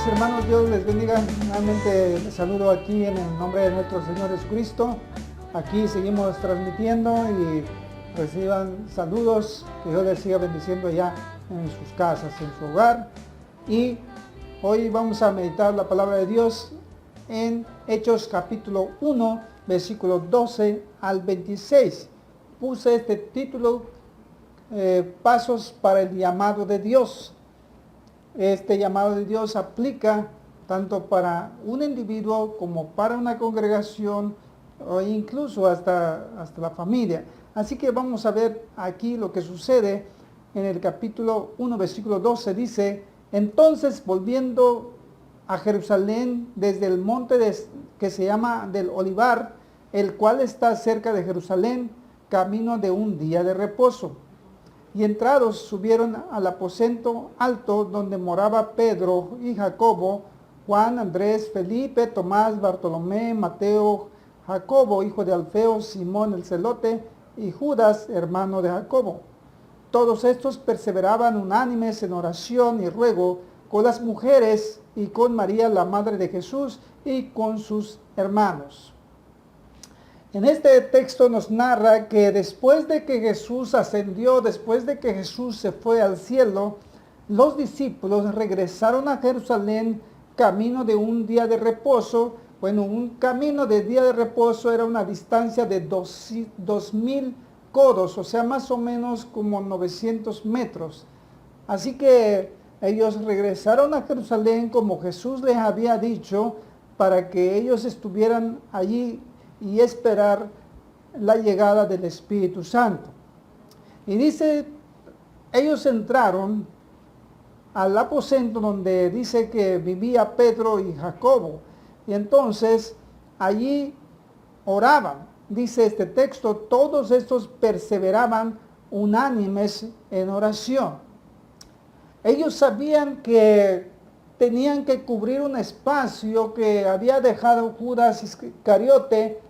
hermanos, Dios les bendiga. Nuevamente les saludo aquí en el nombre de nuestro Señor Jesucristo. Aquí seguimos transmitiendo y reciban saludos. Que Dios les siga bendiciendo allá en sus casas, en su hogar. Y hoy vamos a meditar la palabra de Dios en Hechos capítulo 1, versículos 12 al 26. Puse este título, Pasos para el llamado de Dios. Este llamado de Dios aplica tanto para un individuo como para una congregación o incluso hasta la familia. Así que vamos a ver aquí lo que sucede en el capítulo 1, versículo 12. Dice: entonces, volviendo a Jerusalén desde el monte que se llama del Olivar, el cual está cerca de Jerusalén, camino de un día de reposo. Y entrados subieron al aposento alto donde moraba Pedro y Jacobo, Juan, Andrés, Felipe, Tomás, Bartolomé, Mateo, Jacobo, hijo de Alfeo, Simón el celote, y Judas, hermano de Jacobo. Todos estos perseveraban unánimes en oración y ruego con las mujeres y con María, la madre de Jesús, y con sus hermanos. En este texto nos narra que después de que Jesús ascendió, después de que Jesús se fue al cielo, los discípulos regresaron a Jerusalén camino de un día de reposo. Bueno, un camino de día de reposo era una distancia de 2000 codos, o sea, más o menos como 900 metros. Así que ellos regresaron a Jerusalén como Jesús les había dicho, para que ellos estuvieran allí y esperar la llegada del Espíritu Santo. Y dice, ellos entraron al aposento donde dice que vivía Pedro y Jacobo. Y entonces allí oraban. Dice este texto, todos estos perseveraban unánimes en oración. Ellos sabían que tenían que cubrir un espacio que había dejado Judas Iscariote,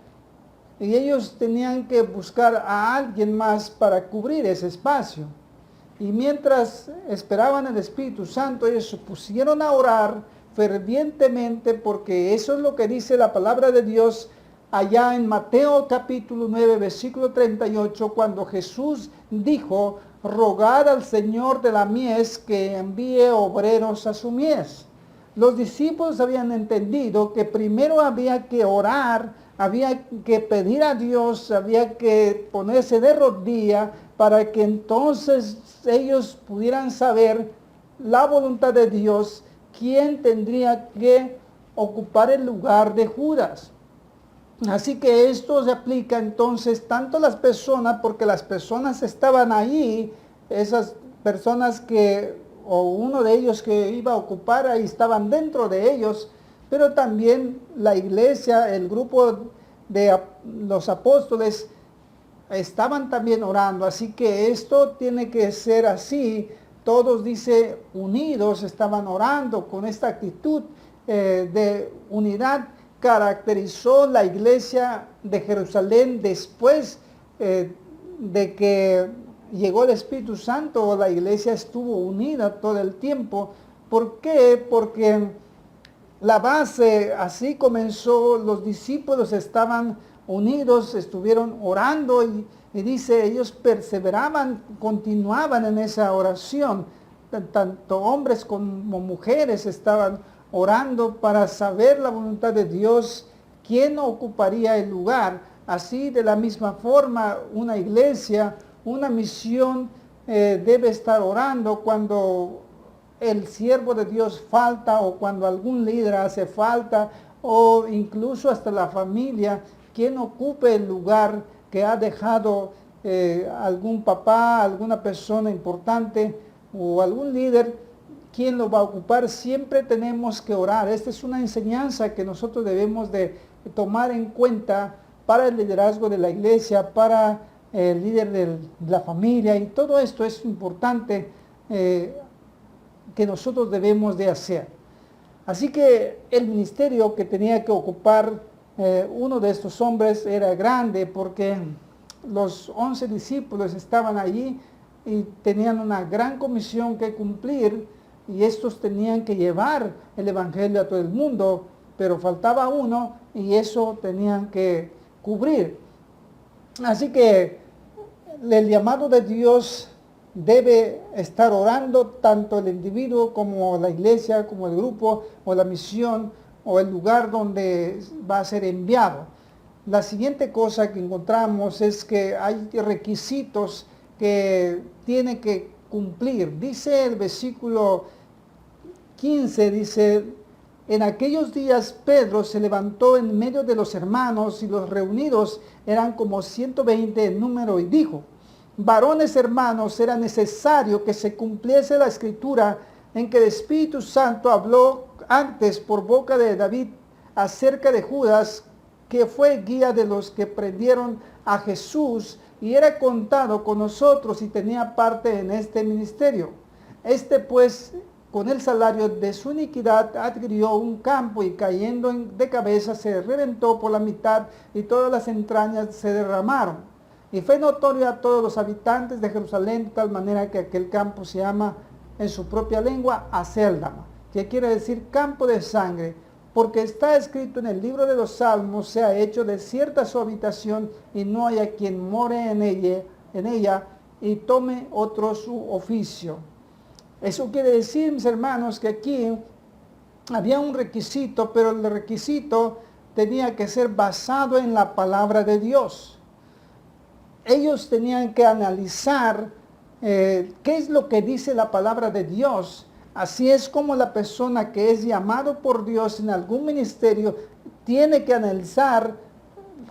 y ellos tenían que buscar a alguien más para cubrir ese espacio. Y mientras esperaban el Espíritu Santo, ellos se pusieron a orar fervientemente, porque eso es lo que dice la palabra de Dios allá en Mateo capítulo 9, versículo 38, cuando Jesús dijo: rogad al Señor de la mies que envíe obreros a su mies. Los discípulos habían entendido que primero había que orar, había que pedir a Dios, había que ponerse de rodillas para que entonces ellos pudieran saber la voluntad de Dios, quién tendría que ocupar el lugar de Judas. Así que esto se aplica entonces tanto a las personas, porque las personas estaban ahí, esas personas o uno de ellos que iba a ocupar ahí estaban dentro de ellos, pero también la iglesia, el grupo de los apóstoles estaban también orando. Así que esto tiene que ser así. Todos, dice, unidos, estaban orando con esta actitud de unidad. Caracterizó la iglesia de Jerusalén después de que llegó el Espíritu Santo. La iglesia estuvo unida todo el tiempo. ¿Por qué? Porque la base, así comenzó, los discípulos estaban unidos, estuvieron orando y dice, ellos perseveraban, continuaban en esa oración. Tanto hombres como mujeres estaban orando para saber la voluntad de Dios, quién ocuparía el lugar. Así, de la misma forma, una iglesia, una misión debe estar orando cuando el siervo de Dios falta, o cuando algún líder hace falta, o incluso hasta la familia, quien ocupe el lugar que ha dejado algún papá, alguna persona importante o algún líder, quien lo va a ocupar. Siempre tenemos que orar. Esta es una enseñanza que nosotros debemos de tomar en cuenta para el liderazgo de la iglesia, para el líder de la familia, y todo esto es importante que nosotros debemos de hacer. Así que el ministerio que tenía que ocupar uno de estos hombres era grande, porque los 11 discípulos estaban allí y tenían una gran comisión que cumplir. y estos tenían que llevar el evangelio a todo el mundo, pero faltaba uno y eso tenían que cubrir. Así que el llamado de Dios debe estar orando tanto el individuo como la iglesia, como el grupo o la misión o el lugar donde va a ser enviado. La siguiente cosa que encontramos es que hay requisitos que tiene que cumplir. Dice el versículo 15, dice: en aquellos días Pedro se levantó en medio de los hermanos, y los reunidos eran como 120 en número, y dijo: varones hermanos, era necesario que se cumpliese la escritura en que el Espíritu Santo habló antes por boca de David acerca de Judas, que fue guía de los que prendieron a Jesús, y era contado con nosotros y tenía parte en este ministerio. Este pues, con el salario de su iniquidad, adquirió un campo, y cayendo de cabeza se reventó por la mitad, y todas las entrañas se derramaron. Y fue notorio a todos los habitantes de Jerusalén, de tal manera que aquel campo se llama en su propia lengua Aceldama, que quiere decir campo de sangre, porque está escrito en el libro de los Salmos: se ha hecho desierta su habitación, y no haya quien more en ella, y tome otro su oficio. Eso quiere decir, mis hermanos, que aquí había un requisito, pero el requisito tenía que ser basado en la palabra de Dios. Ellos tenían que analizar qué es lo que dice la palabra de Dios. Así es como la persona que es llamado por Dios en algún ministerio tiene que analizar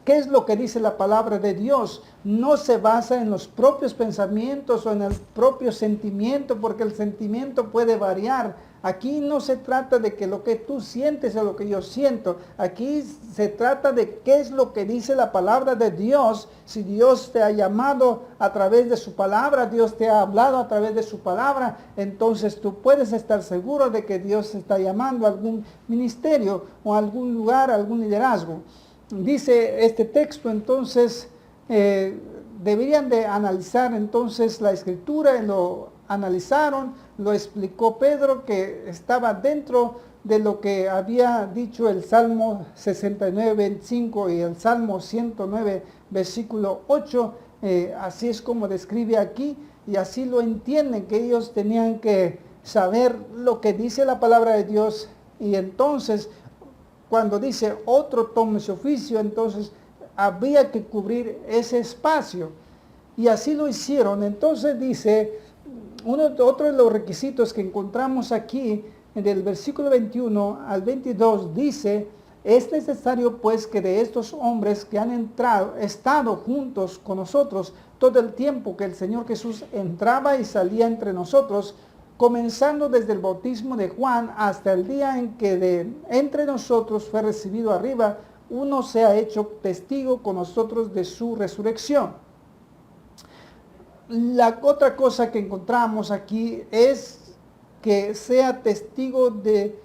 qué es lo que dice la palabra de Dios. No se basa en los propios pensamientos o en el propio sentimiento, porque el sentimiento puede variar. Aquí no se trata de que lo que tú sientes o lo que yo siento. Aquí se trata de qué es lo que dice la palabra de Dios. Si Dios te ha llamado a través de su palabra, Dios te ha hablado a través de su palabra, entonces tú puedes estar seguro de que Dios te está llamando a algún ministerio o a algún lugar, a algún liderazgo. Dice este texto, entonces, deberían de analizar entonces la escritura. Lo analizaron, lo explicó Pedro, que estaba dentro de lo que había dicho el Salmo 69, 25 y el Salmo 109, versículo 8. Así es como describe aquí, y así lo entienden, que ellos tenían que saber lo que dice la palabra de Dios. Y entonces, cuando dice otro tome su oficio, entonces había que cubrir ese espacio. Y así lo hicieron. Entonces dice, otro de los requisitos que encontramos aquí, en el versículo 21 al 22, dice: es necesario pues que de estos hombres que han estado juntos con nosotros todo el tiempo que el Señor Jesús entraba y salía entre nosotros, comenzando desde el bautismo de Juan hasta el día en que de entre nosotros fue recibido arriba, uno se ha hecho testigo con nosotros de su resurrección. La otra cosa que encontramos aquí es que sea testigo de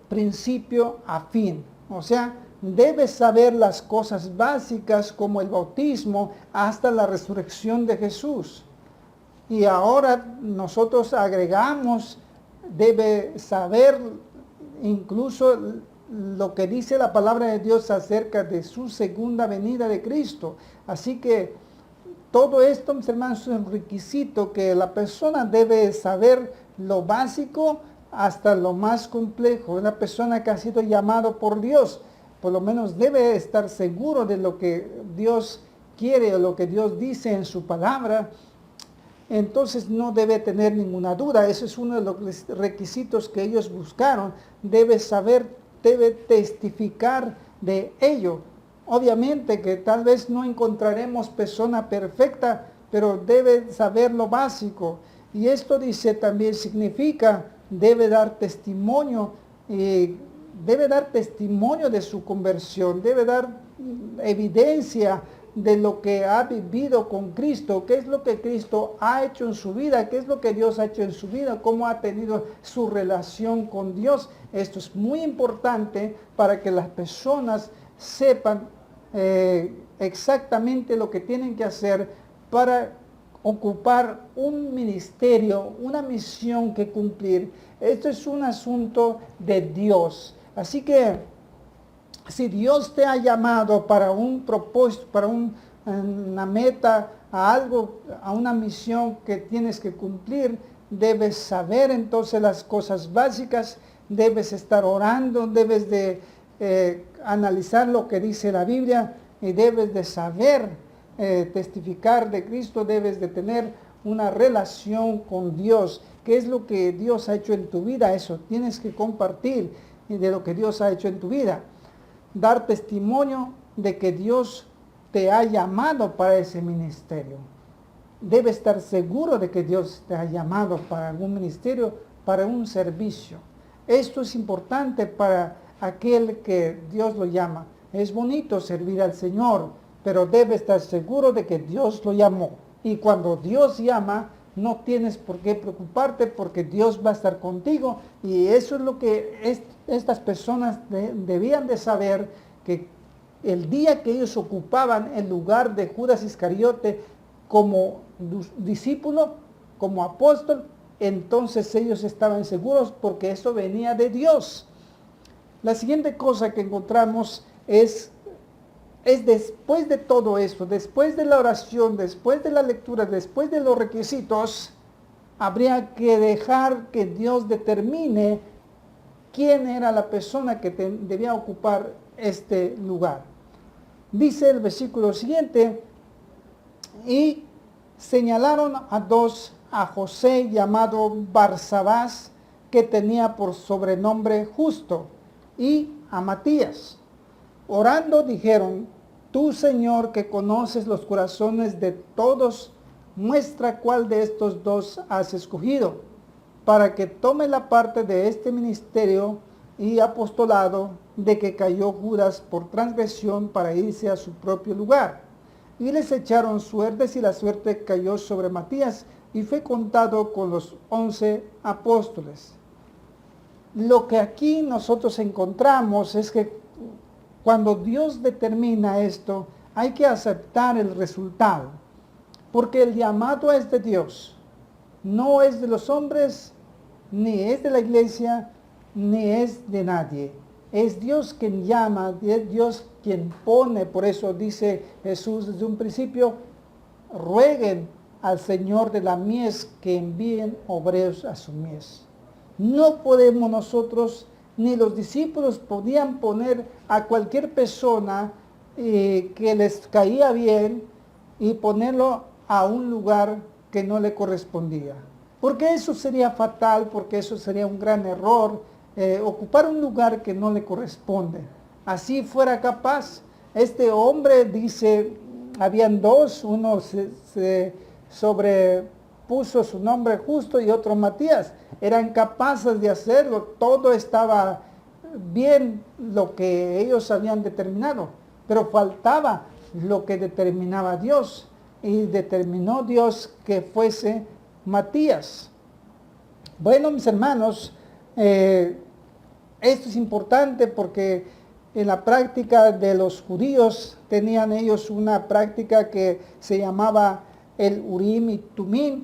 principio a fin. O sea, debe saber las cosas básicas como el bautismo hasta la resurrección de Jesús. Y ahora nosotros agregamos, debe saber incluso lo que dice la palabra de Dios acerca de su segunda venida de Cristo. Así que todo esto, mis hermanos, es un requisito que la persona debe saber, lo básico hasta lo más complejo. Una persona que ha sido llamado por Dios, por lo menos debe estar seguro de lo que Dios quiere o lo que Dios dice en su palabra. Entonces no debe tener ninguna duda. Ese es uno de los requisitos que ellos buscaron. Debe saber, debe testificar de ello. Obviamente que tal vez no encontraremos persona perfecta, pero debe saber lo básico. Y esto dice también significa, debe dar testimonio, de su conversión, debe dar evidencia de lo que ha vivido con Cristo, qué es lo que Cristo ha hecho en su vida, qué es lo que Dios ha hecho en su vida, cómo ha tenido su relación con Dios. Esto es muy importante para que las personas sepan exactamente lo que tienen que hacer para ocupar un ministerio, una misión que cumplir. Esto es un asunto de Dios. Así que si Dios te ha llamado para un propósito, para una meta, a algo, a una misión que tienes que cumplir, debes saber entonces las cosas básicas, debes estar orando, debes de analizar lo que dice la Biblia y debes de saber testificar de Cristo, debes de tener una relación con Dios. ¿Qué es lo que Dios ha hecho en tu vida? Eso tienes que compartir de lo que Dios ha hecho en tu vida. Dar testimonio de que Dios te ha llamado para ese ministerio. Debes estar seguro de que Dios te ha llamado para algún ministerio, para un servicio. Esto es importante para aquel que Dios lo llama. Es bonito servir al Señor, pero debes estar seguro de que Dios lo llamó. Y cuando Dios llama, no tienes por qué preocuparte porque Dios va a estar contigo. Y eso es lo que estas personas debían de saber, que el día que ellos ocupaban el lugar de Judas Iscariote como discípulo, como apóstol, entonces ellos estaban seguros porque eso venía de Dios. La siguiente cosa que encontramos es después de todo esto, después de la oración, después de la lectura, después de los requisitos, habría que dejar que Dios determine quién era la persona que debía ocupar este lugar. Dice el versículo siguiente, y señalaron a dos, a José llamado Barsabás, que tenía por sobrenombre Justo, y a Matías. Orando dijeron, tú Señor que conoces los corazones de todos, muestra cuál de estos dos has escogido, para que tome la parte de este ministerio y apostolado de que cayó Judas por transgresión para irse a su propio lugar. Y les echaron suertes y la suerte cayó sobre Matías y fue contado con los 11 apóstoles. Lo que aquí nosotros encontramos es que cuando Dios determina esto, hay que aceptar el resultado, porque el llamado es de Dios, no es de los hombres, ni es de la iglesia, ni es de nadie. Es Dios quien llama, es Dios quien pone. Por eso dice Jesús desde un principio, rueguen al Señor de la mies que envíen obreros a su mies. No podemos nosotros, ni los discípulos podían poner a cualquier persona que les caía bien y ponerlo a un lugar que no le correspondía. Porque eso sería fatal, porque eso sería un gran error, ocupar un lugar que no le corresponde. Así fuera capaz, este hombre dice, habían dos, uno se sobrepuso su nombre Justo y otro Matías. Eran capaces de hacerlo, todo estaba bien lo que ellos habían determinado, pero faltaba lo que determinaba Dios, y determinó Dios que fuese Matías. Bueno, mis hermanos, esto es importante porque en la práctica de los judíos tenían ellos una práctica que se llamaba el Urim y Tumim,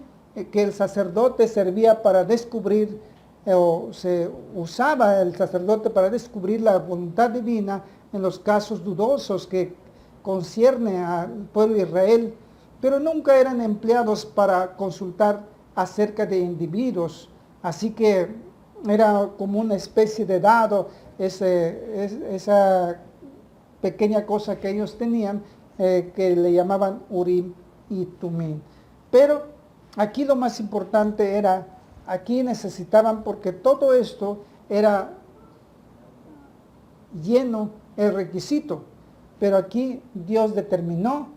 que el sacerdote servía para descubrir, o se usaba el sacerdote para descubrir la voluntad divina en los casos dudosos que concierne al pueblo de Israel, pero nunca eran empleados para consultar acerca de individuos. Así que era como una especie de dado, esa pequeña cosa que ellos tenían, que le llamaban Urim y Tumim. Pero aquí lo más importante era, aquí necesitaban, porque todo esto era lleno el requisito, pero aquí Dios determinó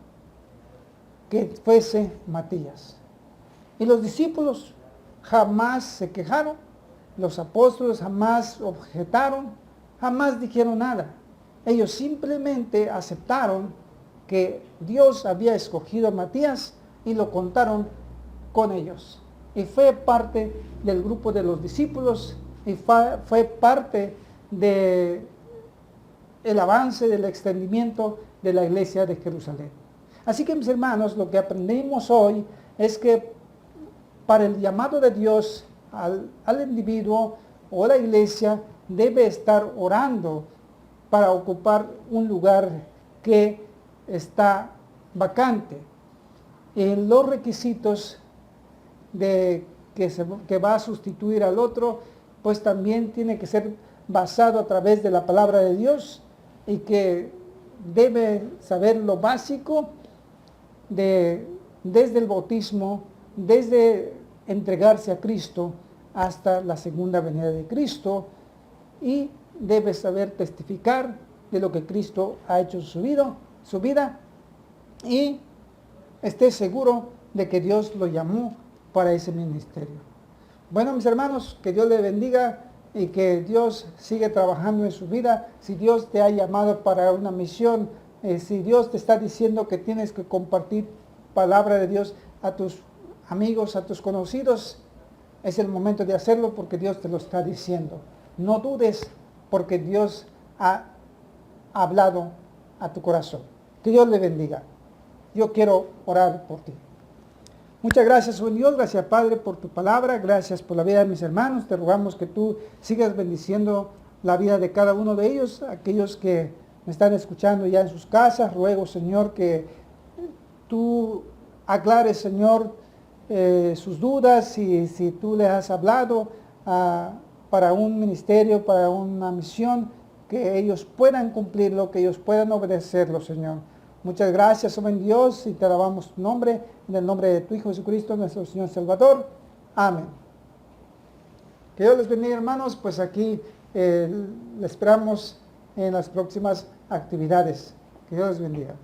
que fuese Matías. Y los discípulos jamás se quejaron, los apóstoles jamás objetaron, jamás dijeron nada. Ellos simplemente aceptaron que Dios había escogido a Matías y lo contaron con ellos. Y fue parte del grupo de los discípulos y fue parte del avance, del extendimiento de la iglesia de Jerusalén. Así que, mis hermanos, lo que aprendimos hoy es que para el llamado de Dios al individuo o la iglesia debe estar orando para ocupar un lugar que está vacante. En los requisitos de que va a sustituir al otro, pues también tiene que ser basado a través de la palabra de Dios, y que debe saber lo básico desde el bautismo, desde entregarse a Cristo hasta la segunda venida de Cristo, y debe saber testificar de lo que Cristo ha hecho en su vida, y esté seguro de que Dios lo llamó para ese ministerio. Bueno, mis hermanos, que Dios le bendiga y que Dios siga trabajando en su vida. Si Dios te ha llamado para una misión, si Dios te está diciendo que tienes que compartir palabra de Dios a tus amigos, a tus conocidos, es el momento de hacerlo porque Dios te lo está diciendo. No dudes porque Dios ha hablado a tu corazón. Que Dios le bendiga. Yo quiero orar por ti. Muchas gracias, buen Dios, gracias Padre por tu palabra, gracias por la vida de mis hermanos. Te rogamos que tú sigas bendiciendo la vida de cada uno de ellos, aquellos que me están escuchando ya en sus casas. Ruego, Señor, que tú aclares, Señor, sus dudas, y si tú les has hablado para un ministerio, para una misión, que ellos puedan cumplirlo, que ellos puedan obedecerlo, Señor. Muchas gracias, oh buen Dios, y te alabamos tu nombre, en el nombre de tu Hijo Jesucristo, nuestro Señor Salvador. Amén. Que Dios les bendiga, hermanos, pues aquí les esperamos en las próximas actividades. Que Dios les bendiga.